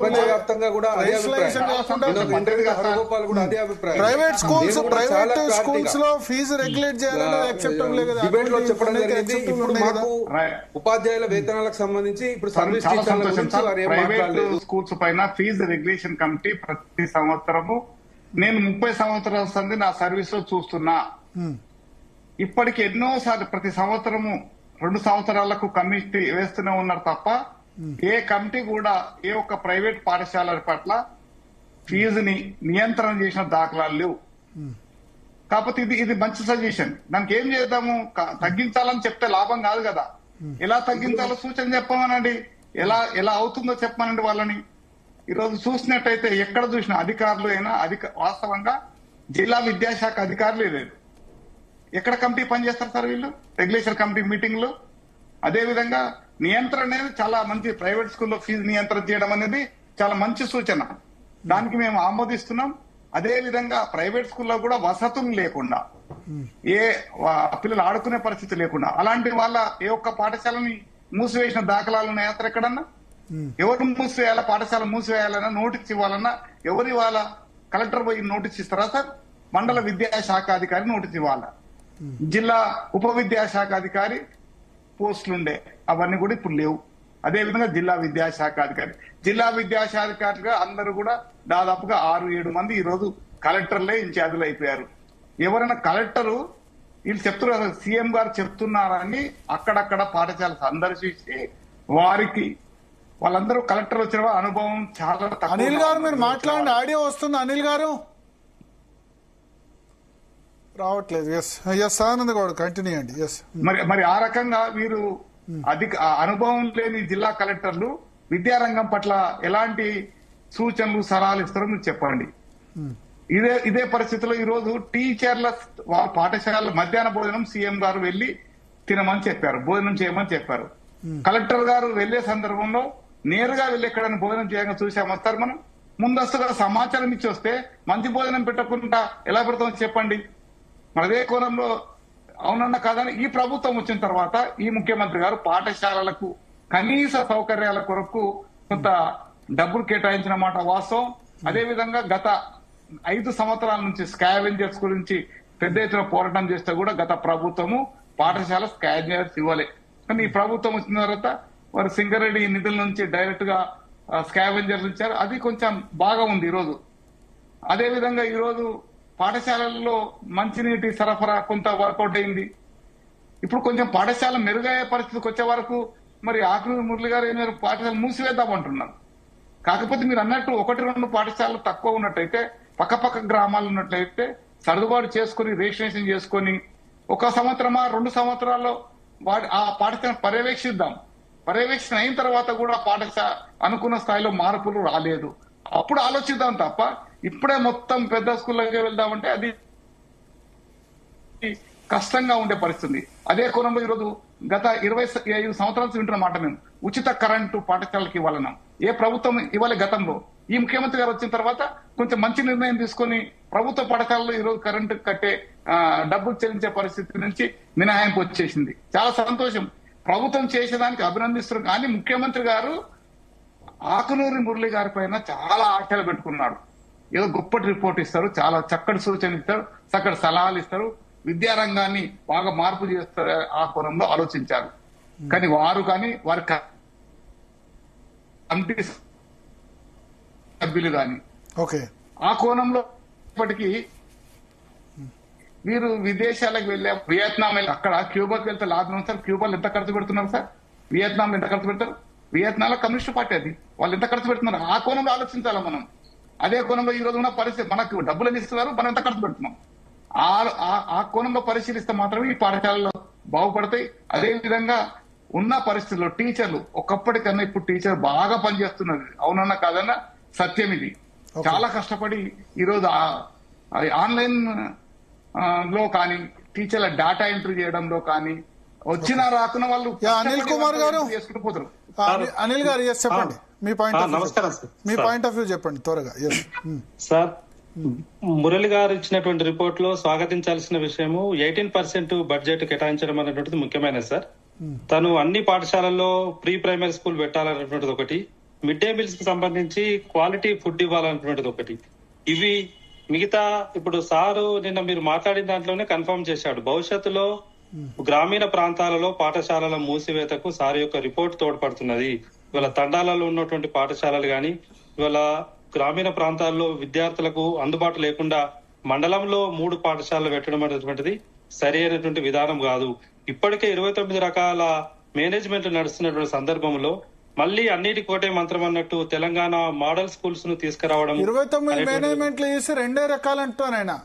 ప్రపంచవ్యాప్తంగా కూడా అదే అభిప్రాయం. ప్రైవేట్ స్కూల్స్ లో ఫీజు రెగ్యులేట్ చేయాలనేది యాక్సెప్టబుల్ లేదు. డిబేట్ లో చెప్పడం జరిగింది. ఇప్పుడు మాకు ఉపాధ్యాయుల వేతనాలకు సంబంధించి ఇప్పుడు సర్వీస్ ప్రైవేట్ స్కూల్స్ పైన ఫీజు రెగ్యులేషన్ కమిటీ ప్రతి సంవత్సరము నేను 30 సంవత్సరాల సంది నా సర్వీస్ లో చూస్తున్నా. ఇప్పటికి ఎన్నోసార్లు ప్రతి సంవత్సరము 2 సంవత్సరాలకు కమిటీ వేస్తూనే ఉన్నారు తప్ప ఏ కమిటీ కూడా ఏ ఒక్క ప్రైవేట్ పాఠశాలల పట్ల ఫీజుని నియంత్రణ చేసిన దాఖలాలు లేవు. కాకపోతే ఇది మంచి సజెషన్. దానికి ఏం చేద్దాము, తగ్గించాలని చెప్తే లాభం కాదు కదా. ఎలా తగ్గించాలో సూచన చెప్పమనండి, ఎలా అవుతుందో చెప్పమనండి వాళ్ళని. ఈరోజు చూసినట్టయితే ఎక్కడ చూసినా అధికారులు అయినా వాస్తవంగా జిల్లా విద్యాశాఖ అధికారులే లేదు. ఎక్కడ కమిటీ పనిచేస్తారు సార్ వీళ్ళు రెగ్యులేషన్ కమిటీ మీటింగ్ లో? అదే విధంగా నియంత్రణ అనేది చాలా మంచి. ప్రైవేట్ స్కూల్లో ఫీజు నియంత్రణ చేయడం అనేది చాలా మంచి సూచన, దానికి మేము ఆమోదిస్తున్నాం. అదే విధంగా ప్రైవేట్ స్కూల్లో కూడా వసతులు లేకుండా పిల్లలు ఆడుకునే పరిస్థితి లేకుండా అలాంటి వాళ్ళ ఏ ఒక్క పాఠశాలని మూసివేసిన దాఖలాలు ఉన్నాయా సార్ ఎక్కడన్నా? ఎవరు మూసివేయాలా, పాఠశాల మూసివేయాలన్నా నోటీస్ ఇవ్వాలన్నా ఎవరి వాళ్ళ కలెక్టర్ పోయి నోటీస్ ఇస్తారా సార్? మండల విద్యాశాఖ అధికారి నోటీస్ ఇవ్వాలా? జిల్లా ఉప విద్యాశాఖ అధికారి పోస్టులుండే అవన్నీ కూడా ఇప్పుడు లేవు. అదే విధంగా జిల్లా విద్యాశాఖ అధికారిగా అందరూ కూడా దాదాపుగా 6-7 మంది ఈ రోజు కలెక్టర్లే ఇన్ఛార్జీలు అయిపోయారు. ఎవరైనా కలెక్టరు వీళ్ళు చెప్తున్నారు, సీఎం గారు చెప్తున్నారని అక్కడక్కడ పాఠశాల సందర్శించి వారికి వాళ్ళందరూ కలెక్టర్ వచ్చిన అనుభవం చాలా తక్కువ. అనిల్ గారు మీరు మాట్లాడండి, ఆడియో వస్తుంది. అనిల్ గారు రావట్లేదు. ఎస్ ఆనంద్ గౌడ్ కంటిన్యూ అండి. ఎస్ మరి ఆ రకంగా వీరు అనుభవం లేని జిల్లా కలెక్టర్లు విద్యారంగం పట్ల ఎలాంటి సూచనలు సలహాలు ఇస్తారో మీరు చెప్పండి. ఇదే పరిస్థితిలో ఈ రోజు టీచర్ల పాఠశాల మధ్యాహ్న భోజనం సీఎం గారు వెళ్లి తినమని చెప్పారు, భోజనం చేయమని చెప్పారు. కలెక్టర్ గారు వెళ్లే సందర్భంలో నేరుగా వెళ్లి ఎక్కడైనా భోజనం చేయగా చూసామా సార్? మనం ముందస్తుగా సమాచారం ఇచ్చి వస్తే మంచి భోజనం పెట్టకుండా ఎలా పెడతామో చెప్పండి. మరి అదే కోణంలో అవునన్నా కాదని ఈ ప్రభుత్వం వచ్చిన తర్వాత ఈ ముఖ్యమంత్రి గారు పాఠశాలలకు కనీస సౌకర్యాల కొరకు కొంత డబ్బులు కేటాయించిన మాట వాస్తవం. అదేవిధంగా గత 5 సంవత్సరాల నుంచి స్కావెంజర్స్ గురించి పెద్ద ఎత్తున పోరాటం చేస్తే కూడా గత ప్రభుత్వము పాఠశాల స్కావెంజర్స్ ఇవ్వలే. కానీ ఈ ప్రభుత్వం వచ్చిన తర్వాత వారు సింగరెడ్డి నిధుల నుంచి డైరెక్ట్ గా స్కావెంజర్స్ ఇచ్చారు. అది కొంచెం బాగా ఉంది ఈరోజు. అదేవిధంగా ఈరోజు పాఠశాలల్లో మంచినీటి సరఫరా కొంత వర్కౌట్ అయింది. ఇప్పుడు కొంచెం పాఠశాల మెరుగయ్యే పరిస్థితికి వచ్చే వరకు మరి ఆకునూరి మురళి గారు ఏమైనా పాఠశాల మూసివేద్దామంటున్నారు. కాకపోతే మీరు అన్నట్టు 1-2 పాఠశాలలు తక్కువ ఉన్నట్టయితే పక్కపక్క గ్రామాలు ఉన్నట్లయితే సర్దుబాటు చేసుకుని రిజిస్ట్రేషన్ చేసుకుని 1 సంవత్సరమా 2 సంవత్సరాల్లో ఆ పాఠశాల పర్యవేక్షిద్దాం. పర్యవేక్షణ అయిన తర్వాత కూడా పాఠశాల అనుకున్న స్థాయిలో మార్పులు రాలేదు, అప్పుడు ఆలోచిద్దాం తప్ప ఇప్పుడే మొత్తం పెద్ద స్కూల్లోకి వెళ్దామంటే అది కష్టంగా ఉండే పరిస్థితి. అదే కోణంలో ఈరోజు గత 25 సంవత్సరాలు వింటున్న మాట మేము ఉచిత కరెంటు పాఠశాలకి ఇవ్వాలన్నాం. ఏ ప్రభుత్వం ఇవ్వాలి గతంలో. ఈ ముఖ్యమంత్రి గారు వచ్చిన తర్వాత కొంచెం మంచి నిర్ణయం తీసుకుని ప్రభుత్వ పాఠశాలలో ఈరోజు కరెంటు కట్టే డబ్బులు చెల్లించే పరిస్థితి నుంచి మినహాయింపు వచ్చేసింది. చాలా సంతోషం, ప్రభుత్వం చేసేదానికి అభినందిస్తున్నారు. కానీ ముఖ్యమంత్రి గారు ఆకునూరి మురళి గారి పైన చాలా ఆశలు పెట్టుకున్నాడు. ఏదో గొప్పటి రిపోర్ట్ ఇస్తారు, చాలా చక్కటి సూచనలు ఇస్తారు, చక్కటి సలహాలు ఇస్తారు, విద్యారంగాన్ని బాగా మార్పు చేస్తారు ఆ కోణంలో ఆలోచించారు. కానీ వారు వారి కమిటీ సభ్యులు కానీ ఆ కోణంలో ఇప్పటికీ మీరు విదేశాలకు వెళ్ళే వియత్నాం అక్కడ క్యూబాకి వెళ్తే లాభం సార్. క్యూబాలో ఎంత ఖర్చు పెడుతున్నారు సార్? వియత్నాంలో ఎంత ఖర్చు పెడతారు? వియత్నాంలో కమ్యూనిస్ట్ పార్టీ అది, వాళ్ళు ఎంత ఖర్చు పెడుతున్నారు? ఆ కోణంలో ఆలోచించాలి మనం. అదే కోణంలో ఈ రోజు ఉన్న పరిస్థితి, మనకు డబ్బులు ఇస్తున్నారు, మనం ఎంత ఖర్చు పెడుతున్నాం, ఆ కోణంలో పరిశీలిస్తే మాత్రమే ఈ పాఠశాలలో బాగుపడతాయి. అదే విధంగా ఉన్న పరిస్థితుల్లో టీచర్లు ఒకప్పటి కన్నా ఇప్పుడు టీచర్ బాగా పనిచేస్తున్నది. అవునన్నా కాదన్నా సత్యం ఇది. చాలా కష్టపడి ఈరోజు ఆన్లైన్ లో కానీ టీచర్ల డేటా ఎంట్రీ చేయడంలో కానీ వచ్చినా రాకున్న వాళ్ళు అనిల్ కుమార్ గారు చేసుకుంటూ పోతారు. అనిల్ గారు చెప్పండి మీ పాయింట్ ఆఫ్ వ్యూ చెప్పండి త్వరగా. సార్, మురళి గారు ఇచ్చినటువంటి రిపోర్ట్ లో స్వాగతించాల్సిన విషయము 18% బడ్జెట్ కేటాయించడం అనేటువంటిది ముఖ్యమైనది సార్. తను అన్ని పాఠశాలల్లో ప్రీ ప్రైమరీ స్కూల్ పెట్టాలనేటువంటిది ఒకటి, మిడ్ డే మీల్స్ కి సంబంధించి క్వాలిటీ ఫుడ్ ఇవ్వాలన్నటువంటిది ఒకటి. ఇవి మిగతా ఇప్పుడు సారు నిన్న మీరు మాట్లాడిన దాంట్లోనే కన్ఫర్మ్ చేశాడు, భవిష్యత్తులో గ్రామీణ ప్రాంతాలలో పాఠశాలల మూసివేతకు సార్ యొక్క రిపోర్ట్ తోడ్పడుతున్నది. ఇవాళ తండాలలో ఉన్నటువంటి పాఠశాలలు గాని, ఇవాళ గ్రామీణ ప్రాంతాల్లో విద్యార్థులకు అందుబాటు లేకుండా మండలంలో 3 పాఠశాలలు పెట్టడం అనేటువంటిది సరి అయినటువంటి విధానం కాదు. ఇప్పటికే 29 రకాల మేనేజ్మెంట్ నడుస్తున్నటువంటి సందర్భంలో మళ్ళీ అన్నిటికి ఒకటే మంత్రం అన్నట్టు తెలంగాణ మోడల్ స్కూల్స్ ను తీసుకురావడం 29 మేనేజ్మెంట్లు చేసి 2 రకాలు అంటానైనా